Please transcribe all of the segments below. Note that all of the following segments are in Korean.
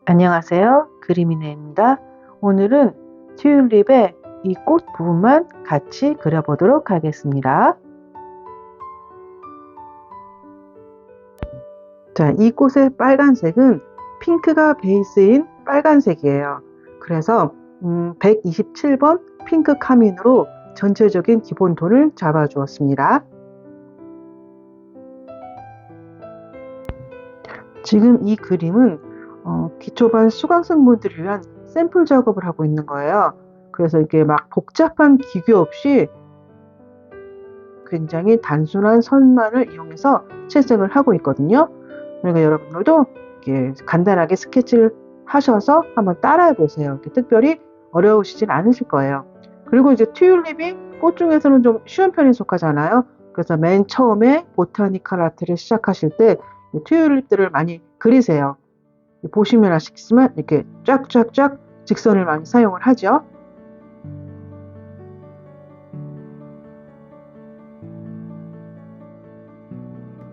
안녕하세요. 그림이네입니다. 오늘은 튤립의 이 꽃 부분만 같이 그려보도록 하겠습니다. 자, 이 꽃의 빨간색은 핑크가 베이스인 빨간색이에요. 그래서 127번 핑크 카민으로 전체적인 기본 톤을 잡아주었습니다. 지금 이 그림은 기초반 수강생분들을 위한 샘플 작업을 하고 있는 거예요. 그래서 이게 막 복잡한 기교 없이 굉장히 단순한 선만을 이용해서 채색을 하고 있거든요. 그러니까 여러분들도 이렇게 간단하게 스케치를 하셔서 한번 따라해 보세요. 특별히 어려우시진 않으실 거예요. 그리고 이제 튤립이 꽃 중에서는 좀 쉬운 편에 속하잖아요. 그래서 맨 처음에 보타니컬 아트를 시작하실 때 튤립들을 많이 그리세요. 보시면 아시겠지만 이렇게 쫙쫙쫙 직선을 많이 사용을 하죠.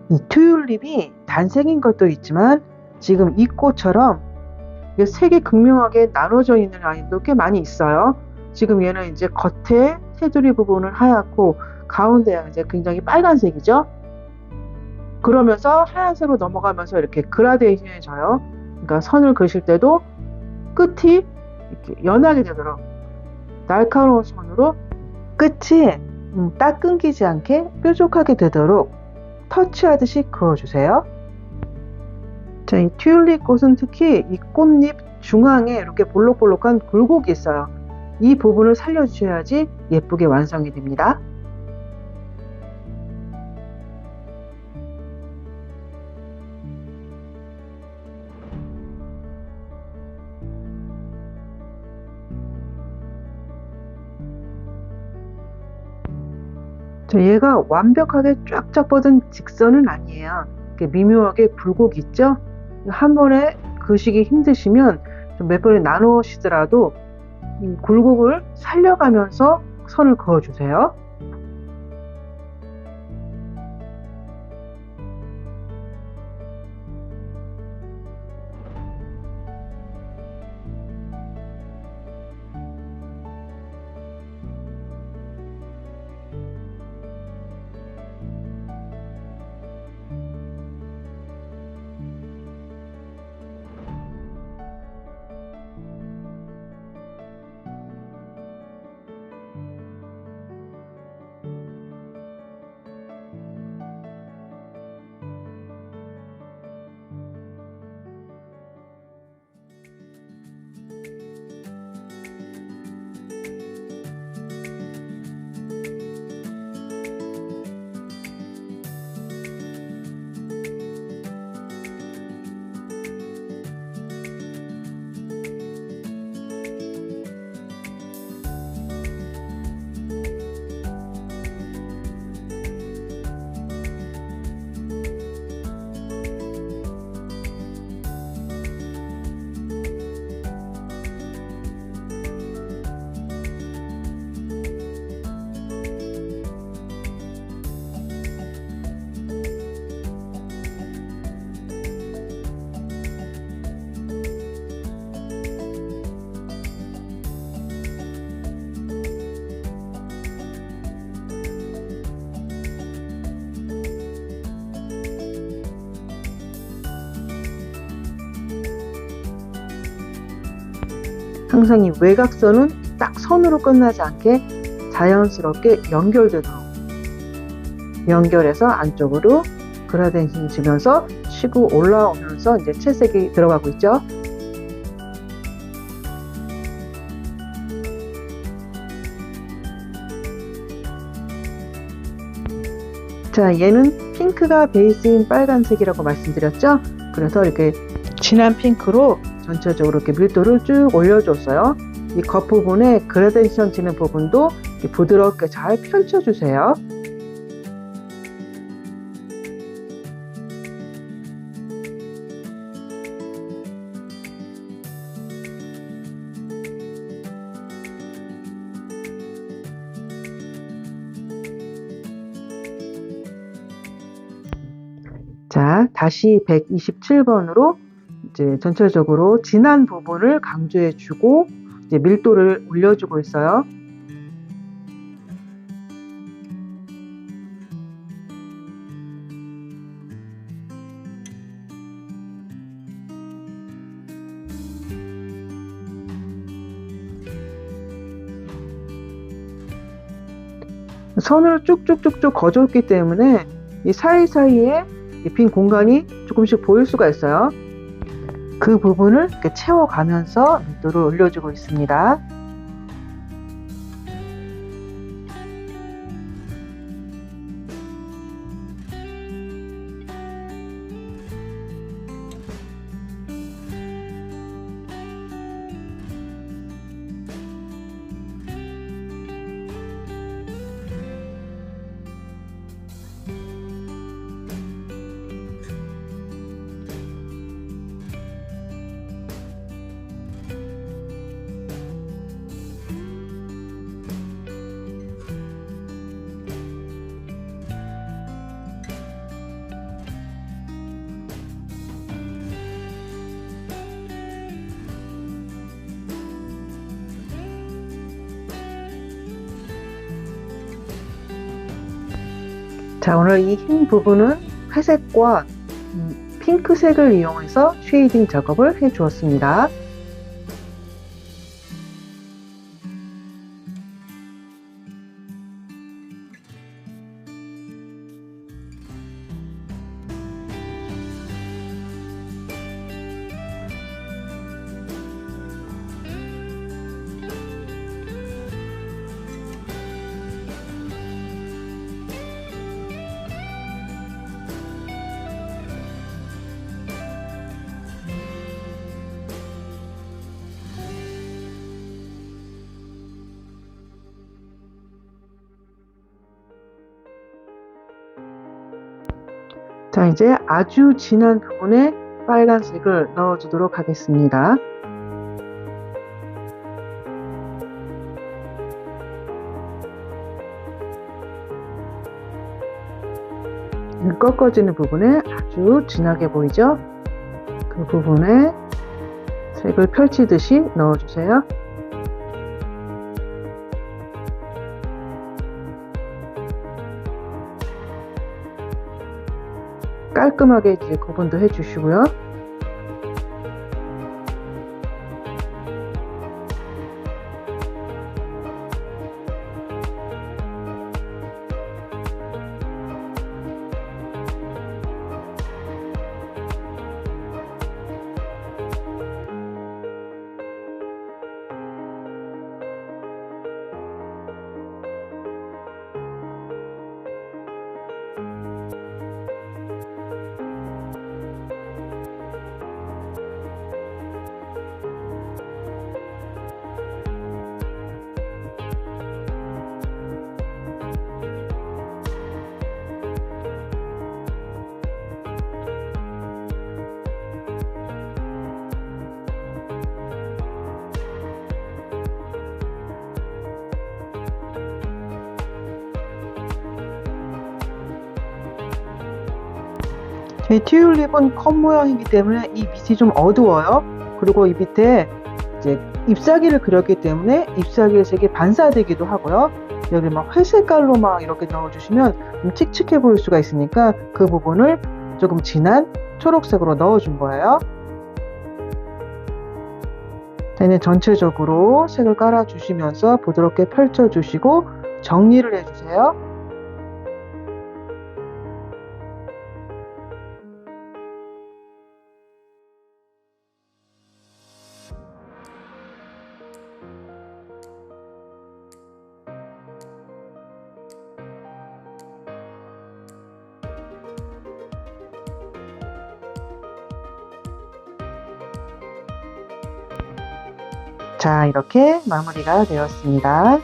이 튤립이 단색인 것도 있지만 지금 이 꽃처럼 색이 극명하게 나눠져 있는 아이도 꽤 많이 있어요. 지금 얘는 이제 겉에 테두리 부분은 하얗고 가운데가 이제 굉장히 빨간색이죠. 그러면서 하얀색으로 넘어가면서 이렇게 그라데이션해져요. 그러니까 선을 그실 때도 끝이 이렇게 연하게 되도록 날카로운 선으로 끝이 딱 끊기지 않게 뾰족하게 되도록 터치하듯이 그어주세요. 자, 이 튤립 꽃은 특히 이 꽃잎 중앙에 이렇게 볼록볼록한 굴곡이 있어요. 이 부분을 살려주셔야지 예쁘게 완성이 됩니다. 자, 얘가 완벽하게 쫙쫙 뻗은 직선은 아니에요. 이렇게 미묘하게 굴곡이 있죠? 한 번에 그시기 힘드시면 좀 몇 번에 나누시더라도 이 굴곡을 살려가면서 선을 그어주세요. 항상 이 외곽선은 딱 선으로 끝나지 않게 자연스럽게 연결되도록 연결해서 안쪽으로 그라데이션 주면서 치고 올라오면서 이제 채색이 들어가고 있죠. 자, 얘는 핑크가 베이스인 빨간색이라고 말씀드렸죠. 그래서 이렇게 진한 핑크로 전체적으로 이렇게 밀도를 쭉 올려줬어요. 이 겉부분에 그라데이션 지는 부분도 이렇게 부드럽게 잘 펼쳐주세요. 자, 다시 127번으로 이제 전체적으로 진한 부분을 강조해주고 이제 밀도를 올려주고 있어요. 선을 쭉쭉쭉쭉 그어줬기 때문에 이 사이사이에 빈 공간이 조금씩 보일 수가 있어요. 그 부분을 이렇게 채워가면서 밀도를 올려주고 있습니다. 자, 오늘 이 흰 부분은 회색과 핑크색을 이용해서 쉐이딩 작업을 해 주었습니다. 자, 이제 아주 진한 부분에 빨간색을 넣어주도록 하겠습니다. 꺾어지는 부분에 아주 진하게 보이죠? 그 부분에 색을 펼치듯이 넣어주세요. 깔끔하게 이제 구분도 해주시고요. 이 튤립은 컵 모양이기 때문에 이 밑이 좀 어두워요. 그리고 이 밑에 이제 잎사귀를 그렸기 때문에 잎사귀의 색이 반사되기도 하고요. 여기 막 회색깔로 막 이렇게 넣어주시면 좀 칙칙해 보일 수가 있으니까 그 부분을 조금 진한 초록색으로 넣어준 거예요. 자, 이제 전체적으로 색을 깔아주시면서 부드럽게 펼쳐주시고 정리를 해주세요. 자, 이렇게 마무리가 되었습니다.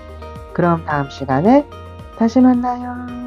그럼 다음 시간에 다시 만나요.